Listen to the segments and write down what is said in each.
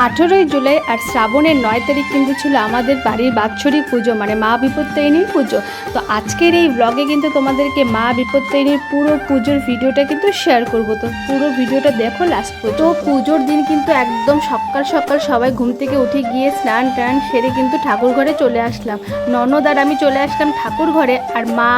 18ই জুলাই আর শ্রাবণের 9 তারিখ কিন্তু ছিল আমাদের বাড়ির বাৎসরিক পুজো, মানে মা বিপত্তারিণীর পুজো। তো আজকের এই ব্লগে কিন্তু তোমাদেরকে মা বিপত্তারিণীর পুরো পুজোর ভিডিওটা কিন্তু শেয়ার করব। তো পুরো ভিডিওটা দেখো লাস্ট পর্যন্ত। তো পুজোর দিন কিন্তু একদম সকাল সকাল সবাই ঘুম থেকে উঠে গিয়ে স্নান টান সেরে কিন্তু ঠাকুর ঘরে চলে আসলাম। ননদ আর আমি চলে আসলাম ঠাকুর ঘরে, আর মা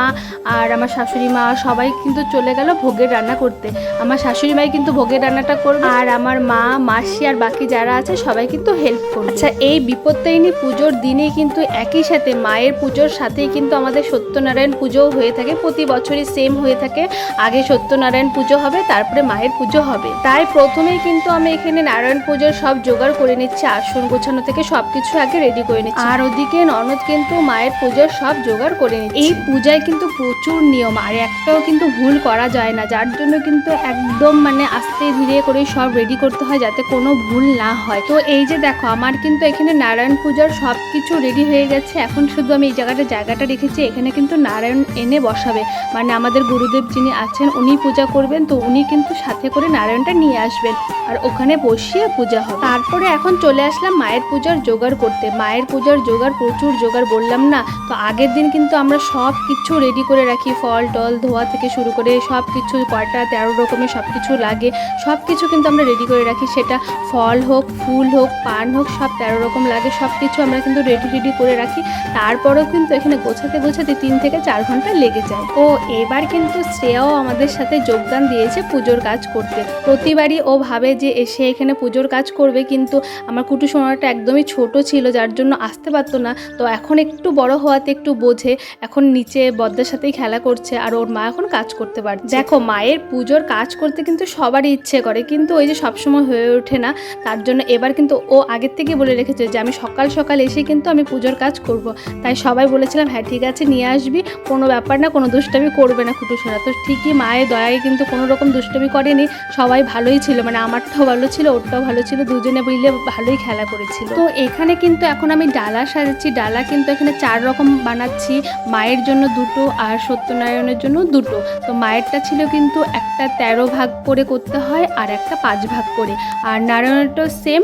আর আমার শাশুড়ি মা সবাই কিন্তু চলে গেল ভোগের রান্না করতে। আমার শাশুড়ি মাই কিন্তু ভোগের রান্নাটা করবে, আর আমার মা, মাসি আর বাকি যারা আছে সবাই কিন্তু হেল্প করবে। আচ্ছা, এই বিপত্তারিণী পুজোর দিনে কিন্তু একই সাথে মায়ের পুজোর সাথেই কিন্তু আমাদের সত্যনারায়ণ পুজোও হয়ে থাকে। প্রতি বছরই সেম হয়ে থাকে, আগে সত্যনারায়ণ পুজো হবে, তারপরে মায়ের পুজো হবে। তাই প্রথমেই কিন্তু আমি এখানে নারায়ণ পুজোর সব জোগাড় করে নিচ্ছি, আসন গোছানো থেকে সবকিছু আগে রেডি করে নিচ্ছি। আর ওদিকে ননদ কিন্তু মায়ের পুজোর সব জোগাড় করে নিচ্ছে। এই পূজায় কিন্তু প্রচুর নিয়ম, আর একটাও কিন্তু ভুল করা যায় না, যার জন্য কিন্তু একদম মানে আস্তে ধীরে করে সব রেডি করতে হয় যাতে কোনো ভুল না হয়। তো এই যে দেখো, আমার কিন্তু এখানে নারায়ণ পূজার সব কিছু রেডি হয়ে গেছে। এখন শুধু আমি এই জায়গাটা রেখেছি, এখানে কিন্তু নারায়ণ এনে বসাবে, মানে আমাদের গুরুদেব যিনি আছেন উনি পূজা করবেন। তো উনি কিন্তু সাথে করে নারায়ণটা নিয়ে আসবেন, আর ওখানে বসিয়ে পূজা হবে। তারপরে এখন চলে আসলাম মায়ের পূজার জোগাড় করতে। মায়ের পূজার জোগাড় প্রচুর জোগাড়, বললাম না। তো আগের দিন কিন্তু আমরা সব কিছু রেডি করে রাখি, ফল টল ধোয়া থেকে শুরু করে সব কিছু, কয়টা 13 রকমের সব কিছু লাগে, সব কিছু কিন্তু আমরা রেডি করে রাখি। সেটা ফল হোক, ফুল হোক, পান হোক, সব 13 রকম লাগে, সব কিছু আমরা কিন্তু রেডি করে রাখি। তারপরেও কিন্তু এখানে গোছাতে 3 থেকে 4 ঘন্টা লেগে যায়। ও এবার কিন্তু শ্রেয়াও আমাদের সাথে যোগদান দিয়েছে পুজোর কাজ করতে। প্রতিবারই ও ভাবে যে এসে এখানে পুজোর কাজ করবে, কিন্তু আমার কুটু সোনাটা একদমই ছোট ছিল, যার জন্য আসতে পারতো না। তো এখন একটু বড় হওয়াতে একটু বোঝে, এখন নিচে বদ্দার সাথেই খেলা করছে, আর ওর মা এখন কাজ করতে পারছে। দেখো, মায়ের পুজোর কাজ করতে কিন্তু সবারই ইচ্ছে করে, কিন্তু ওই যে সবসময় হয়ে ওঠে না। তার জন্য এবার কিন্তু ও আগের থেকে বলে রেখেছে যে আমি সকাল সকাল এসে কিন্তু আমি পুজোর কাজ করব। তাই সবাই বলেছিলাম হ্যাঁ ঠিক আছে নিয়ে আসবি, কোনো ব্যাপার না, কোনো দুষ্টামি করবে না কুটুসোনা। তো ঠিকই মায়ের দয়ায় কিন্তু কোনো রকম দুষ্টামি করেনি, সবাই ভালোই ছিল, মানে আমারটাও ভালো ছিল, ওরটাও ভালো ছিল, দুজনে মিলে ভালোই খেলা করেছিল। তো এখানে কিন্তু এখন আমি ডালা সাজাচ্ছি। ডালা কিন্তু এখানে 4 রকম বানাচ্ছি, মায়ের জন্য 2টো আর সত্যনারায়ণের জন্য 2টো। তো মায়েরটা ছিল কিন্তু একটা 13 ভাগ করে করতে হয়, আর একটা 5 ভাগ করে। আর নারায়ণেরটাও সেম,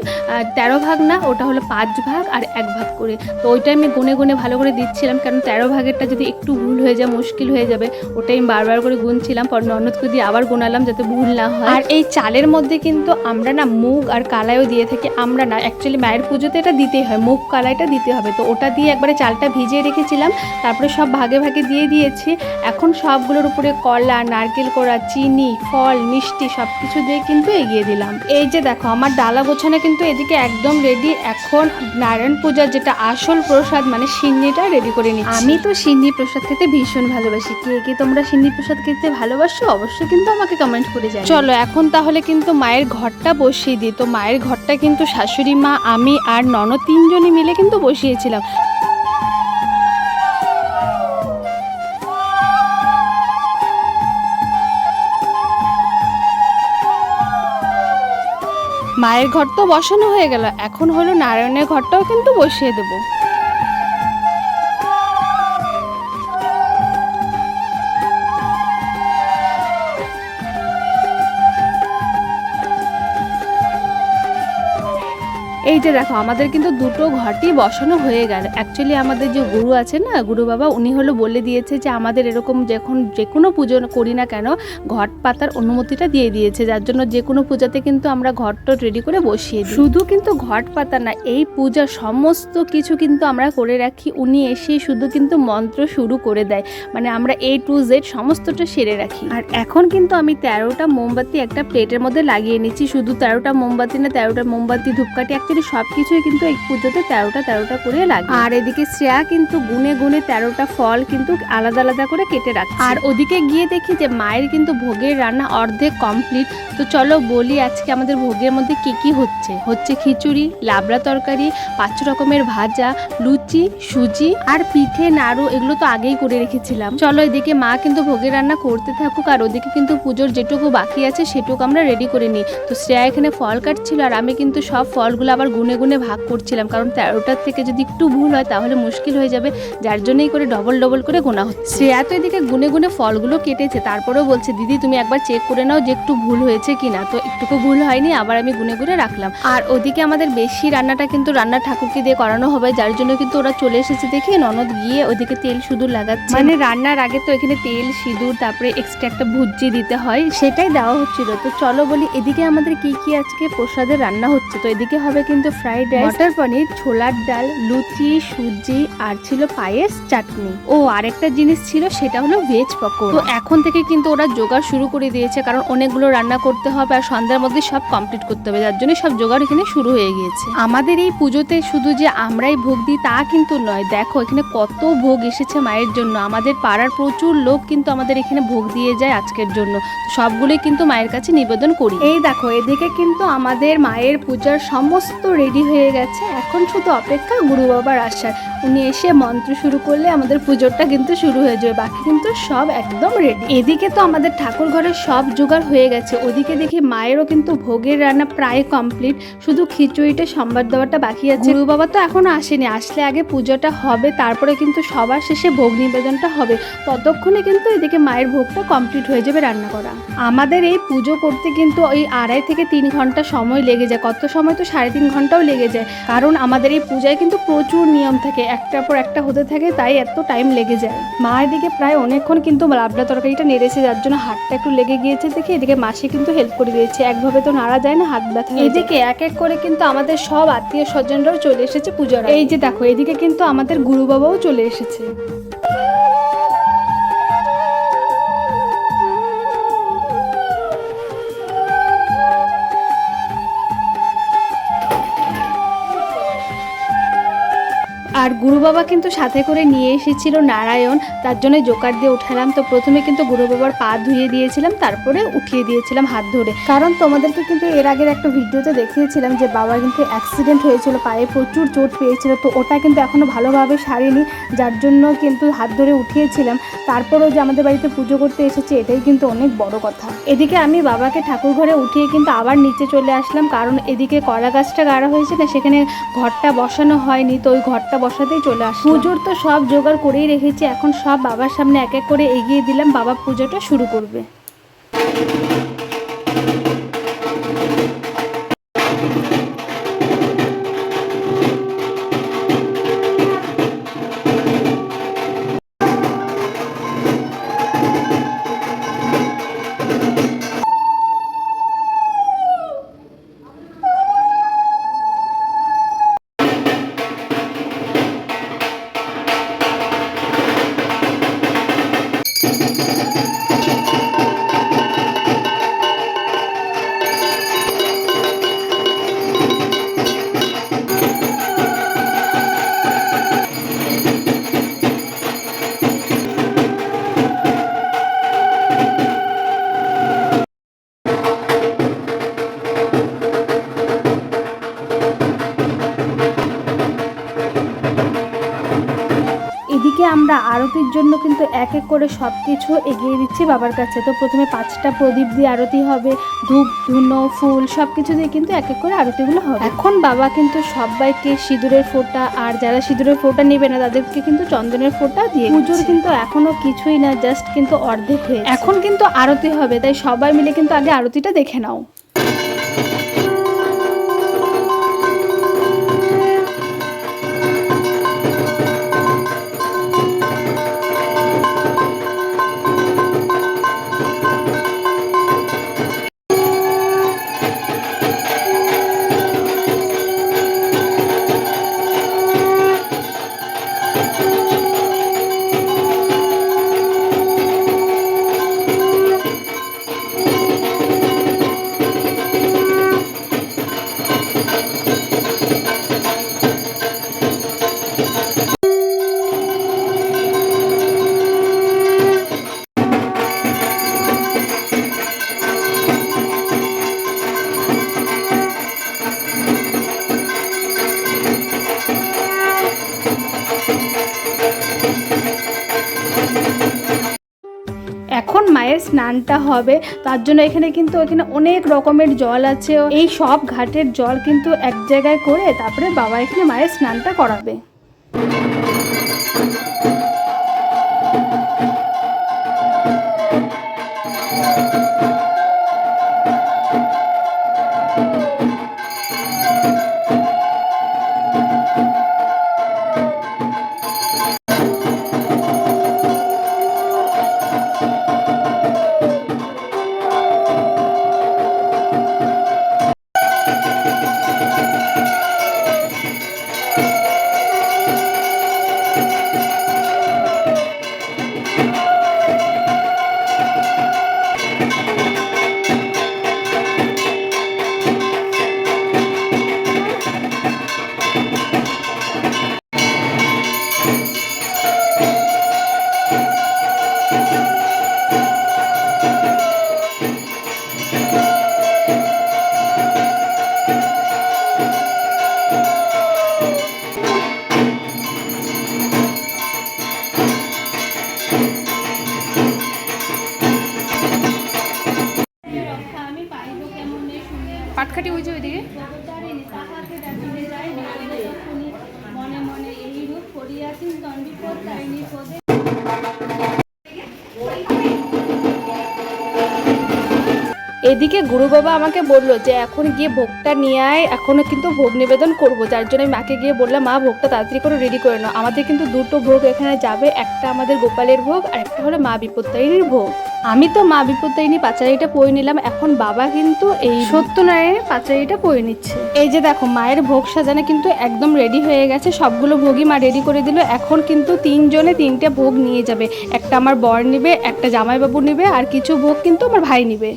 13 ভাগ না, ওটা হলো 5 ভাগ আর 1 ভাগ করে। তো ওইটা আমি গুনে গুনে ভালো করে দিচ্ছিলাম, কারণ 13 ভাগেরটা যদি একটু ভুল হয়ে যায় মুশকিল হয়ে যাবে। ওটাই আমি বারবার করে গুনছিলাম, পর ননদকে দিয়ে আবার গোনালাম যাতে ভুল না হয়। আর এই চালের মধ্যে কিন্তু আমরা না মুগ আর কালাইও দিয়ে থাকি। আমরা না, অ্যাকচুয়ালি মায়ের পুজোতে এটা দিতেই হয়, মুগ কালাইটা দিতে হবে। তো ওটা দিয়ে একবারে চালটা ভিজিয়ে রেখেছিলাম, তারপরে সব ভাগে ভাগে দিয়ে দিয়েছি। এখন সবগুলোর উপরে কলা, নারকেল কোড়া, চিনি, ফল, মিষ্টি সব কিছু দিয়ে কিন্তু এগিয়ে দিলাম। এই যে দেখো, আমার ডালা গোছানো কিন্তু এদিকে একদম রেডি। এখন নারায়ণ পূজার যেটা আসল প্রসাদ, মানে সিন্নিটা রেডি করে নিচ্ছি। আমি তো সিন্নি প্রসাদ খেতে ভীষণ ভালোবাসি। কে কে তোমরা সিন্নি প্রসাদ খেতে ভালোবাসো অবশ্যই কিন্তু আমাকে কমেন্ট করে জানাও। চলো এখন তাহলে কিন্তু মায়ের ঘরটা বসিয়ে দিই। তো মায়ের ঘরটা কিন্তু শাশুড়ি মা, আমি আর ননদ 3 জনই মিলে কিন্তু বসিয়েছিলাম। মায়ের ঘর তো বসানো হয়ে গেল, এখন হলো নারায়ণের ঘরটাও কিন্তু বসিয়ে দেবো। এই যে দেখো, আমাদের কিন্তু 2টো ঘরটি বসানো হয়ে গেল। অ্যাকচুয়ালি আমাদের যে গুরু আছে না, গুরু বাবা, উনি হলো বলে দিয়েছে যে আমাদের এরকম যখন যে কোনো পুজো করি না কেন ঘট পাতার অনুমতিটা দিয়ে দিয়েছে, যার জন্য যে কোনো পূজাতে কিন্তু আমরা ঘরটা রেডি করে বসিয়ে দিই। শুধু কিন্তু ঘট পাতা না, এই পূজার সমস্ত কিছু কিন্তু আমরা করে রাখি। উনি এসে শুধু কিন্তু মন্ত্র শুরু করে দেয়, মানে আমরা A to Z সমস্তটা সেরে রাখি। আর এখন কিন্তু আমি 13টা মোমবাতি একটা প্লেটের মধ্যে লাগিয়ে নিচ্ছি। শুধু 13টা মোমবাতি না, 13টা মোমবাতি, ধূপকাঠি, সবকিছুই কিন্তু এই পুজোতে 13টা করে লাগে। আর এদিকে শ্রেয়া কিন্তু গুনে গুনে 13টা ফল কিন্তু আলাদা আলাদা করে কেটে রাখছে। আর ওদিকে গিয়ে দেখি যে মায়ের কিন্তু ভোগের রান্না অর্ধেক কমপ্লিট। তো চলো বলি আজকে আমাদের ভোগের মধ্যে কি হচ্ছে খিচুড়ি, লাবড়া তরকারি, 5 রকমের ভাজা, লুচি, সুজি আর পিঠে, নাড়ু, এগুলো তো আগেই করে রেখেছিলাম। চলো এদিকে মা কিন্তু ভোগের রান্না করতে থাকুক, আর ওদিকে কিন্তু পুজোর যেটুকু বাকি আছে সেটুকু আমরা রেডি করে নিই। তো শ্রেয়া এখানে ফল কাটছিল, আর আমি কিন্তু সব ফলগুলো আবার গুনে গুনে ভাগ করছিলাম, কারণ 13টার থেকে যদি একটু ভুল হয় তাহলে মুশকিল হয়ে যাবে, যার জন্যই করে ডবল ডবল করে গোনা হচ্ছে। শ্রেয়া তো এদিকে গুনে গুনে ফলগুলো কেটেছে, তারপরেও বলছে দিদি তুমি একবার চেক করে নাও যে একটু ভুল হয়েছে কিনা। তো একটুকু ভুল হয়নি, আবার আমি গুনে গুনে রাখলাম। আর ওদিকে আমাদের বেশি রান্নাটা কিন্তু রান্না ঠাকুরকে দিয়ে করানো হবে, যার জন্য কিন্তু ওরা চলে এসেছে দেখে ননদ গিয়ে ওদিকে তেল সিঁদুর লাগাচ্ছে। মানে রান্নার আগে তো এখানে তেল সিঁদুর তারপরে এক্সট্রা একটা ভুজি দিতে হয়, সেটাই দেওয়া হচ্ছিল। তো চলো বলি এদিকে আমাদের কি কি আজকে প্রসাদের রান্না হচ্ছে। তো এদিকে হবে কিন্তু ফ্রাইড রাইস, মটর পনির, ছোলার ডাল, লুচি, সুজি, আর ছিল পায়েস, চাটনি। ও আরেকটা জিনিস ছিল সেটা হলো ভেজ পকোড়া। তো এখন থেকে কিন্তু ওরা জোগাড় শুরু করে দিয়েছে, কারণ অনেকগুলো রান্না করতে হবে আর সন্ধ্যার মধ্যে সব কমপ্লিট করতে হবে, যার জন্য সব জোগাড় এখানে শুরু হয়ে গিয়েছে। আমাদের এই পুজোতে শুধু যে আমরাই ভোগ দিই তা কিন্তু নয়, দেখো এখানে কত ভোগ এসেছে মায়ের জন্য। আমাদের পাড়ার প্রচুর লোক কিন্তু আমাদের এখানে ভোগ দিয়ে যায় আজকের জন্য, সবগুলোই কিন্তু মায়ের কাছে নিবেদন করি। এই দেখো এদিকে কিন্তু আমাদের মায়ের পূজার সমস্ত রেডি হয়ে গেছে, এখন শুধু অপেক্ষা গুরু বাবার আসার। উনি এসে মন্ত্র শুরু করলে আমাদের পুজোটা কিন্তু শুরু হয়ে যাবে, বাকি কিন্তু সব একদম রেডি। এদিকে তো আমাদের ঠাকুর ঘরের সব জোগাড় হয়ে গেছে, ওদিকে দেখি মায়েরও কিন্তু ভোগের রান্না প্রায় কমপ্লিট, শুধু খিচুড়িটা সম্বার দেওয়াটা বাকি আছে। গুরু বাবা তো এখনো আসেনি, আসলে আগে পুজোটা হবে, তারপরে কিন্তু সবার শেষে ভোগ নিবেদনটা হবে। ততক্ষণে কিন্তু এদিকে মায়ের ভোগটা কমপ্লিট হয়ে যাবে রান্না করা। আমাদের এই পুজো করতে কিন্তু ওই 2.5 থেকে 3 ঘন্টা সময় লেগে যায়, কত সময় তো 3.5 ঘন্টাও লেগে যায়, কারণ আমাদের এই পূজায় কিন্তু প্রচুর নিয়ম থাকে, একটার পর একটা হতে থাকে, তাই এত টাইম লেগে যায়। মায়ের দিকে প্রায় অনেকক্ষণ কিন্তু লাবড়া তরকারিটা নেড়েছে, যার জন্য হাতটা একটু লেগে গিয়েছে দেখে এদিকে মাসি কিন্তু হেল্প করে দিয়েছে, একভাবে তো নাড়া যায় না, হাত ব্যথা। এদিকে এক এক করে কিন্তু আমাদের সব আত্মীয় স্বজনরাও চলে এসেছে পূজার। এই যে দেখো এদিকে কিন্তু আমাদের গুরু বাবাও চলে এসেছে। আর গুরু বাবা কিন্তু সাথে করে নিয়ে এসেছিল নারায়ণ, তার জন্য জোকার দিয়ে উঠালাম। তো প্রথমে কিন্তু গুরু বাবার পা ধুয়ে দিয়েছিলাম, তারপরে উঠিয়ে দিয়েছিলাম হাত ধরে, কারণ তোমাদেরকে কিন্তু এর আগের একটা ভিডিওতে দেখিয়েছিলাম যে বাবার কিন্তু অ্যাক্সিডেন্ট হয়েছিল, পায়ে প্রচুর চোট পেয়েছিল, তো ওটা কিন্তু এখনো ভালোভাবে সারেনি, যার জন্য কিন্তু হাত ধরে উঠিয়েছিলাম। তারপরেও যে আমাদের বাড়িতে পুজো করতে এসেছে এটাই কিন্তু অনেক বড় কথা। এদিকে আমি বাবাকে ঠাকুর ঘরে উঠিয়ে কিন্তু আবার নিচে চলে আসলাম, কারণ এদিকে কলা গাছটা গাড়া হয়েছে না, সেখানে ঘরটা বসানো হয়নি, তো ওই ঘরটা বসাতেই চলে আসলাম। পুজোর তো সব জোগাড় করেই রেখেছি, এখন সব বাবার সামনে এক এক করে এগিয়ে দিলাম, বাবা পুজোটা শুরু করবে। এদিকে আমরা আরতির জন্য কিন্তু এক এক করে সব কিছু এগিয়ে দিচ্ছি বাবার কাছে। তো প্রথমে 5টা প্রদীপ দিয়ে আরতি হবে, ধূপ ধুনো ফুল সব কিছু দিয়ে কিন্তু এক এক করে আরতিগুলো হবে। এখন বাবা কিন্তু সবাইকে সিঁদুরের ফোঁটা, আর যারা সিঁদুরের ফোঁটা নেবে না তাদেরকে কিন্তু চন্দনের ফোঁটা দিয়ে। পুজোর কিন্তু এখনো কিছুই না, জাস্ট কিন্তু অর্ধেক হয়ে, এখন কিন্তু আরতি হবে, তাই সবাই মিলে কিন্তু আগে আরতিটা দেখে নাও। স্নানটা হবে। তার জন্য এখানে অনেক রকমের জল আছে, এই সব ঘাটের জল কিন্তু এক জায়গায় করে তারপরে বাবা এখানে মায়ের স্নানটা করাবে। পাটখাটি ওই যে ওইদিকে মনে মনে এই রূপ করিয়াছেন দণ্ডিপদ তারিণী পদে। এদিকে গুরু বাবা আমাকে বললো যে এখন গিয়ে ভোগটা নিয়ে আয়, এখনও কিন্তু ভোগ নিবেদন করবো। যার জন্য আমি মাকে গিয়ে বললাম মা ভোগটা তাড়াতাড়ি করে রেডি করে নাও। আমাদের কিন্তু দুটো ভোগ এখানে যাবে, একটা আমাদের গোপালের ভোগ আর একটা হলো মা বিপত্তারিণীর ভোগ। আমি তো মা বিপত্তারিণী পাঁচালিটা পয়ে নিলাম, এখন বাবা কিন্তু এই সত্যনারায়ণের পাঁচালিটা পয়ে নিচ্ছে। এই যে দেখো মায়ের ভোগ সাজানো কিন্তু একদম রেডি হয়ে গেছে, সবগুলো ভোগই মা রেডি করে দিল। এখন কিন্তু তিনজনে তিনটে ভোগ নিয়ে যাবে, একটা আমার বর নিবে, একটা জামাইবাবু নিবে আর কিছু ভোগ কিন্তু আমার ভাই নিবে।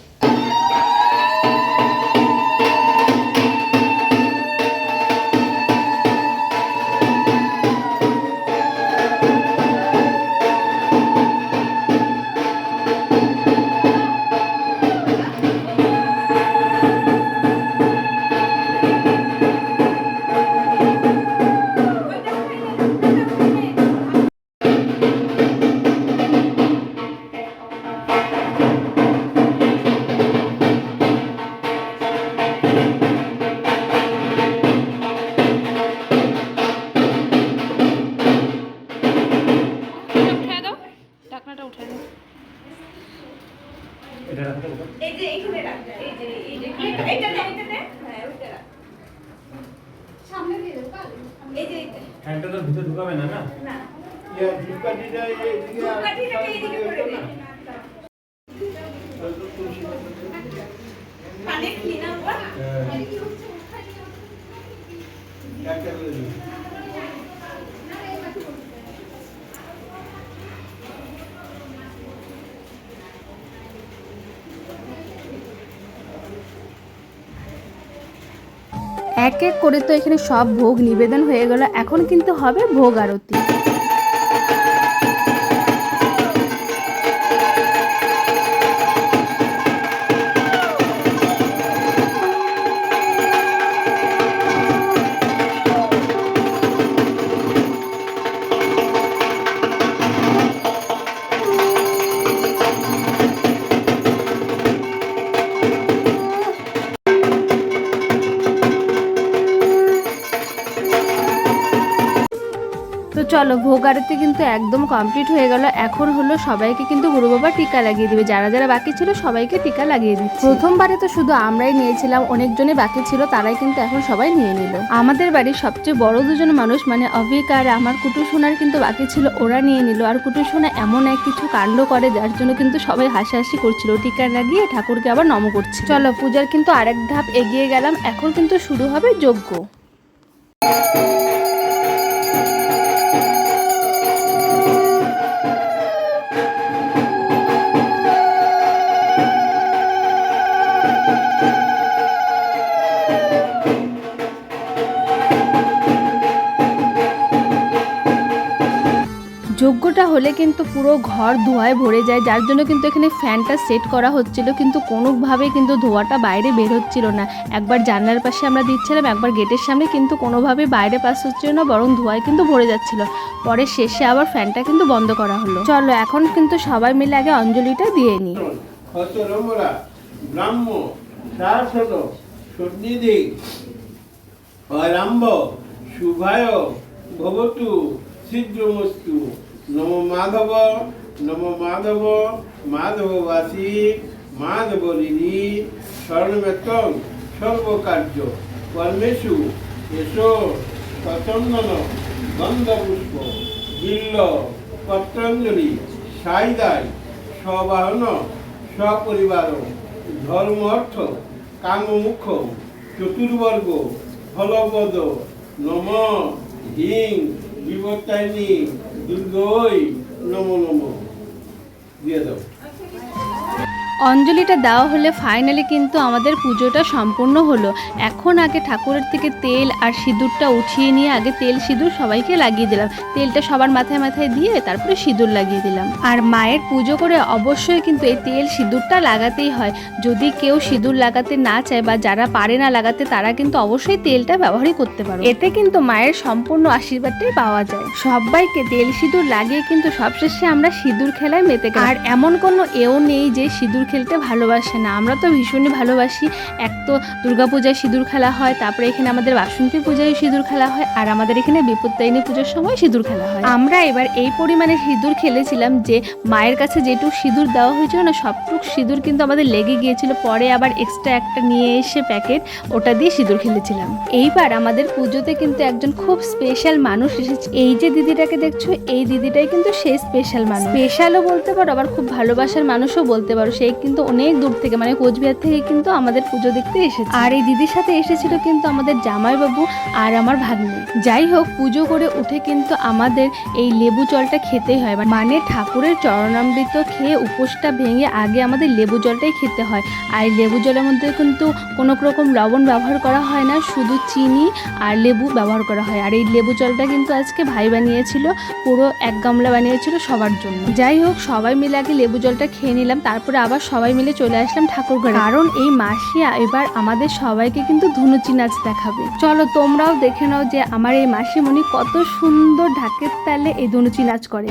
এক এক করে তো এখানে সব ভোগ নিবেদন হয়ে গেল, এখন কিন্তু হবে ভোগ আরতি। তো চলো ভোগ আরতি কিন্তু একদম কমপ্লিট হয়ে গেল। এখন হলো সবাইকে কিন্তু গুরু বাবা টিকা লাগিয়ে দিবে, যারা যারা বাকি ছিল সবাইকে টিকা লাগিয়ে দিচ্ছে। প্রথমবারে তো শুধু আমরাই নিয়েছিলাম, অনেকজনই বাকি ছিল, তারাই কিন্তু এখন সবাই নিয়ে নিল। আমাদের বাড়ির সবচেয়ে বড় দুজন মানুষ মানে অভিক আর আমার কুটুসোনার কিন্তু বাকি ছিল, ওরা নিয়ে নিল। আর কুটুসোনা এমন এক কিছু কাণ্ড করে যার জন্য কিন্তু সবাই হাসাহাসি করছিল, টিকা লাগিয়ে ঠাকুরকে আবার নম করছে। চলো পূজার কিন্তু আরেক ধাপ এগিয়ে গেলাম, এখন কিন্তু শুরু হবে যজ্ঞ। যজ্ঞ পুজোটা হলে কিন্তু পুরো ঘর ধোঁয়ায় ভরে যায়, যার জন্য কিন্তু এখানে ফ্যানটা সেট করা হচ্ছিল, কিন্তু কোনোভাবেই কিন্তু ধোঁয়াটা বাইরে বের হচ্ছিল না। একবার জানলার পাশে আমরা দিচ্ছিলাম, একবার গেটের সামনে, কিন্তু কোনোভাবেই বাইরে পাস হচ্ছিল না, বরং ধোঁয়ায় কিন্তু ভরে যাচ্ছিল। পরে শেষে আবার ফ্যানটা কিন্তু বন্ধ করা হলো। চলো এখন কিন্তু সবাই মিলে আগে অঞ্জলিটা দিয়ে নিই। ব্রাহ্ম শাশ্বত সন্নিধি আরম্ভ শুভায় ভবতু ছিদ্রমস্তু নম মাধব মাধববাসী মাধবরিধি স্বর্ণমেত্তং সর্বকার্য কর্মেষু এসো সচন্দন গন্ধপুষ্প বিল্ল পত্রাঞ্জলি সাইদায় স্ববাহন সপরিবার ধর্ম অর্থ কামমুখ চতুর্বর্গ ফলপদ নম হিং বিবর্তায়নী দুর্গৈ নম নম দিয়ে দাও। অঞ্জলিটা দেওয়া হলে ফাইনালি কিন্তু আমাদের পুজোটা সম্পূর্ণ হলো। এখন আগে ঠাকুরের থেকে তেল আর সিঁদুরটা উঠিয়ে নিয়ে আগে তেল সিঁদুর সবাইকে লাগিয়ে দিলাম। তেলটা সবার মাথায় মাথায় দিয়ে তারপরে সিঁদুর লাগিয়ে দিলাম। আর মায়ের পুজো করে অবশ্যই কিন্তু এই তেল সিঁদুরটা লাগাতেই হয়। যদি কেউ সিঁদুর লাগাতে না চায় বা যারা পারে না লাগাতে, তারা কিন্তু অবশ্যই তেলটা ব্যবহারই করতে পারো। এতে কিন্তু মায়ের সম্পূর্ণ আশীর্বাদটাই পাওয়া যায়। সবাইকে তেল সিঁদুর লাগিয়ে কিন্তু সবশেষে আমরা সিঁদুর খেলায় মেতে গেলাম। আর এমন কোনো এও নেই যে সিঁদুর খেলতে ভালোবাসে না, আমরা তো ভীষণই ভালোবাসি। এক তো দুর্গাপূজায় সিঁদুর খেলা হয়, তারপরে এখানে আমাদের বাসন্তী পূজায় সিঁদুর খেলা হয়, আর আমাদের এখানে বিপত্তায়নী পুজোর সময় সিঁদুর খেলা হয়। আমরা এবার এই পরিমাণে সিঁদুর খেলেছিলাম যে মায়ের কাছে যেটুক সিঁদুর দেওয়া হয়েছিল না, সবটুক সিঁদুর কিন্তু আমাদের লেগে গিয়েছিল। পরে আবার এক্সট্রা একটা নিয়ে এসে প্যাকেট, ওটা দিয়ে সিঁদুর খেলেছিলাম। এইবার আমাদের পুজোতে কিন্তু একজন খুব স্পেশাল মানুষ এসেছে। এই যে দিদিটাকে দেখছো, এই দিদিটাই কিন্তু সেই স্পেশাল মানুষ। স্পেশালও বলতে পারো, আবার খুব ভালোবাসার মানুষও বলতে পারো। সেই কিন্তু অনেক দূর থেকে, মানে কোচবিহার থেকে কিন্তু আমাদের পুজো দেখতে এসেছে। আর এই দিদির সাথে এসেছিল কিন্তু আমাদের জামাইবাবু আর আমার ভাগ্নি। যাই হোক, পুজো করে উঠে কিন্তু আমাদের এই লেবু জলটা খেতেই হয়, মানে ঠাকুরের চরণামৃত খেয়ে উপোসটা ভেঙে আগে আমাদের লেবু জলটাই খেতে হয়। আর লেবু জলের মধ্যে কিন্তু কোনো রকম লবণ ব্যবহার করা হয় না, শুধু চিনি আর লেবু ব্যবহার করা হয়। আর এই লেবু জলটা কিন্তু আজকে ভাই বানিয়েছিল, পুরো 1 গামলা বানিয়েছিল সবার জন্য। যাই হোক, সবাই মিলে আগে লেবু জলটা খেয়ে নিলাম, তারপরে আবার সবাই মিলে চলে আসলাম ঠাকুর ঘরে। কারণ এই মাসিয়া এবার আমাদের সবাইকে কিন্তু ধুনুচি নাচ দেখাবে। চলো তোমরাও দেখে নাও যে আমার এই মাসিমণি কত সুন্দর ঢাকের তালে এই ধুনুচি নাচ করে।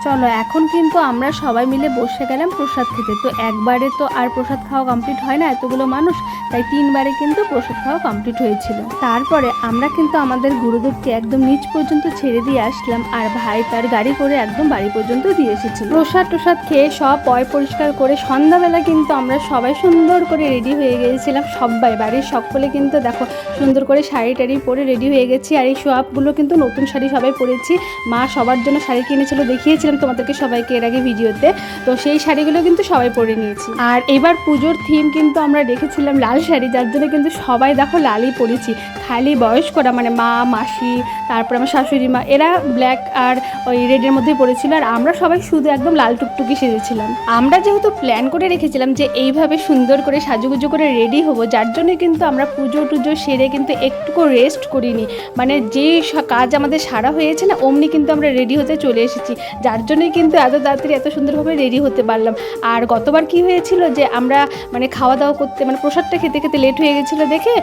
চলো এখন কিন্তু আমরা সবাই মিলে বসে গেলাম প্রসাদ খেতে। তো একবারে তো আর প্রসাদ খাওয়া কমপ্লিট হয় না, এতগুলো মানুষ, তাই 3বারে কিন্তু প্রসাদ খাওয়া কমপ্লিট হয়েছিল। তারপরে আমরা কিন্তু আমাদের গুরুদেবকে একদম নিচ পর্যন্ত ছেড়ে দিয়ে আসলাম, আর ভাই তার গাড়ি করে একদম বাড়ি পর্যন্ত দিয়ে এসেছিল। প্রসাদ খেয়ে সব পয় পরিষ্কার করে সন্ধ্যাবেলা কিন্তু আমরা সবাই সুন্দর করে রেডি হয়ে গিয়েছিলাম। সবাই বাড়ির সকলে কিন্তু দেখো সুন্দর করে শাড়ি টাড়ি পরে রেডি হয়ে গেছি। আর এই সবগুলো কিন্তু নতুন শাড়ি সবাই পরেছি। মা সবার জন্য শাড়ি কিনেছিল, দেখিয়েছিলাম তোমাদেরকে সবাইকে এর আগে ভিডিওতে। তো সেই শাড়িগুলো কিন্তু সবাই পরে নিয়েছি। আর এবার পুজোর থিম কিন্তু আমরা রেখেছিলাম লাল শাড়ি, যার জন্য কিন্তু সবাই দেখো লালই পরেছি। খালি বয়স্করা মানে মা, মাসি, তারপর আমার শাশুড়ি মা, এরা ব্ল্যাক আর ওই রেডের মধ্যে পড়েছিল, আর আমরা সবাই শুধু একদম লাল টুকটুকি সেজেছিলাম। আমরা যেহেতু প্ল্যান করে রেখেছিলাম যে এইভাবে সুন্দর করে সাজুগুজু করে রেডি হব, যার জন্য কিন্তু আমরা পুজো টুজো সেরে কিন্তু একটুকু রেস্ট করিনি। মানে যে কাজ আমাদের সারা হয়েছে না, অমনি কিন্তু আমরা রেডি হতে চলে এসেছি। যার জন্যই কিন্তু এত তাড়াতাড়ি এত সুন্দরভাবে রেডি হতে পারলাম। আর গতবার কি হয়েছিল যে আমরা মানে খাওয়া দাওয়া করতে মানে প্রসাদটা খেতে খেতে লেট হয়ে গেছিলো দেখে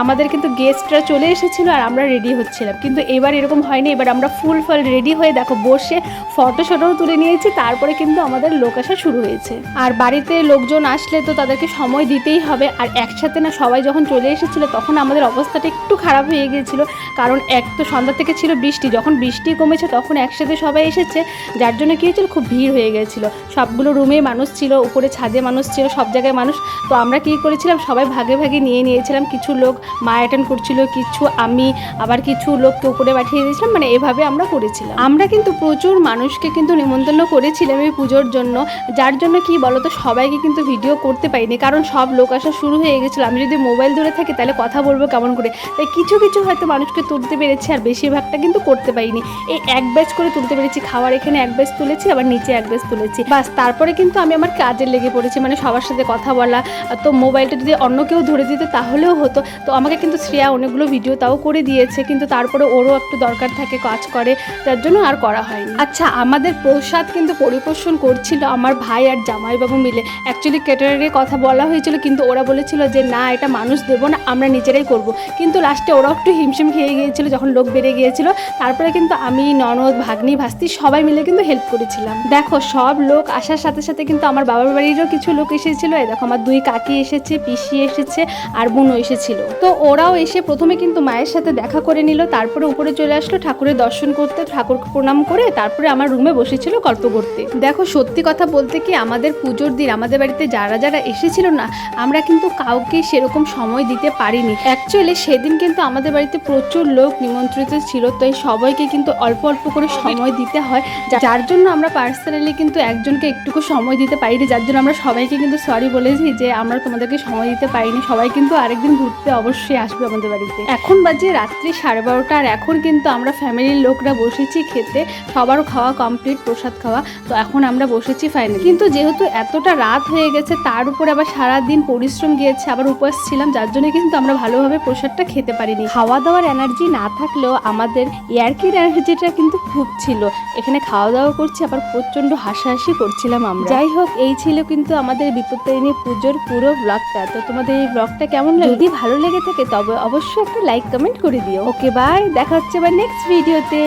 আমাদের কিন্তু গেস্টরা চলে এসেছিলো আর আমরা রেডি হচ্ছিলাম, কিন্তু এবার এরকম হয়নি। এবার আমরা ফুল রেডি হয়ে দেখো বসে ফটোশটও তুলে নিয়েছি, তারপরে কিন্তু আমাদের লোক আসা শুরু হয়েছে। আর বাড়িতে লোকজন আসলে তো তাদেরকে সময় দিতেই হবে, আর একসাথে না সবাই যখন চলে এসেছিলো তখন আমাদের অবস্থাটা একটু খারাপ হয়ে গিয়েছিলো, কারণ এক তো সন্ধ্যা থেকে ছিল বৃষ্টি, যখন বৃষ্টি কমেছে তখন একসাথে সবাই এসেছে, যার জন্য কী হয়েছিল খুব ভিড় হয়ে গিয়েছিলো। সবগুলো রুমে মানুষ ছিল, উপরে ছাদে মানুষ ছিল, সব জায়গায় মানুষ। তো আমরা কী করেছিলাম সবাই ভাগে ভাগে নিয়েছিলাম, কিছু লোক মা অ্যাটেন্ড করছিল, কিছু আমি, আবার কিছু লোককে উপরে পাঠিয়ে দিয়েছিলাম, মানে এভাবে আমরা করেছিলাম। আমরা কিন্তু প্রচুর মানুষকে কিন্তু নিমন্ত্রণ করেছিলাম এই পুজোর জন্য, যার জন্য কি বলতো সবাইকে কিন্তু ভিডিও করতে পারিনি, কারণ সব লোক আসা শুরু হয়ে গেছিলো। আমি যদি মোবাইল ধরে থাকি তাহলে কথা বলবো কেমন করে, তাই কিছু কিছু হয়তো মানুষকে তুলতে পেরেছি, আর বেশিরভাগটা কিন্তু করতে পারিনি। এই এক ব্যাচ করে তুলতে পেরেছি, খাওয়ার এখানে এক ব্যাচ তুলেছি, আবার নিচে এক ব্যাচ তুলেছি, বাস। তারপরে কিন্তু আমি আমার কাজে লেগে পড়েছি, মানে সবার সাথে কথা বলা। তো মোবাইলটা যদি অন্য কেউ ধরে দিত তাহলেও হতো। তো আমাকে কিন্তু শ্রেয়া অনেকগুলো ভিডিও তাও করে দিয়েছে, কিন্তু তারপরে ওরও একটু দরকার থাকে, কাজ করে, তার জন্য আর করা হয়নি। আচ্ছা, আমাদের প্রসাদ কিন্তু পরিবেশন করছিল আমার ভাই আর জামাইবাবু মিলে। অ্যাকচুয়ালি ক্যাটারারের কথা বলা হয়েছিল, কিন্তু ওরা বলেছিল যে না, এটা মানুষ দেবো না, আমরা নিজেরাই করব। কিন্তু লাস্টে ওরাও একটু হিমশিম খেয়ে গিয়েছিল যখন লোক বেড়ে গিয়েছিল। তারপরে কিন্তু আমি, ননদ, ভাগ্নি, ভাস্তি সবাই মিলে কিন্তু হেল্প করেছিলাম। দেখো সব লোক আসার সাথে সাথে কিন্তু আমার বাবার বাড়িরও কিছু লোক এসেছিল। এই দেখো আমার 2 কাকি এসেছে, পিসি এসেছে, আর বোনও এসেছিল। তো ওরাও এসে প্রথমে কিন্তু মায়ের সাথে দেখা করে নিল, তারপরে উপরে চলে আসলো ঠাকুরের দর্শন করতে, ঠাকুরকে প্রণাম করে তারপরে আমার রুমে বসেছিল গল্প করতে। দেখো সত্যি কথা বলতে কি, আমাদের পুজোর দিন আমাদের বাড়িতে যারা যারা এসেছিল না, আমরা কিন্তু কাউকে সেরকম সময় দিতে পারিনি। অ্যাকচুয়ালি সেদিন কিন্তু আমাদের বাড়িতে প্রচুর লোক নিমন্ত্রিত ছিল, তাই সবাইকে কিন্তু অল্প অল্প করে সময় দিতে হয়, যার জন্য আমরা পার্সোনালি কিন্তু একজনকে একটুকু সময় দিতে পারিনি, যার জন্য আমরা সবাইকে কিন্তু সরি বলেছি যে আমরা তোমাদেরকে সময় দিতে পারিনি। সবাই কিন্তু আরেকদিন ঘুরতে অবশ্যই আসবে আমাদের বাড়িতে। এখন বাজে রাত্রি 12:30, আর এখন কিন্তু আমরা ফ্যামিলির লোকরা বসেছি খেতে, সবার খাওয়া কমপ্লিট, প্রসাদ খাওয়া। তো এখন আমরা বসেছি ফাইনালি। কিন্তু যেহেতু এতটা রাত হয়ে গেছে, তার উপরে আবার সারাদিন পরিশ্রম গিয়েছে, আবার উপবাস ছিলাম, যার জন্য কিন্তু আমরা ভালোভাবে প্রসাদটা খেতে পারিনি। খাওয়া দাওয়ার এনার্জি না থাকলেও আমাদের ইয়ার্কির এনার্জিটা কিন্তু খুব ছিল। এখানে খাওয়া দাওয়া করছি, আবার প্রচন্ড হাসাহাসি করছিলাম আমরা। যাই হোক, এই ছিল কিন্তু আমাদের বিপত্তারিণী পুজোর পুরো ব্লগটা। তো তোমাদের এই ব্লগটা কেমন লাগে? যদি ভালো লেগে থাকে তবে অবশ্যই একটা লাইক কমেন্ট করে দিও। ওকে বাই, দেখা হচ্ছে আবার নেক্সট ভিডিওতে।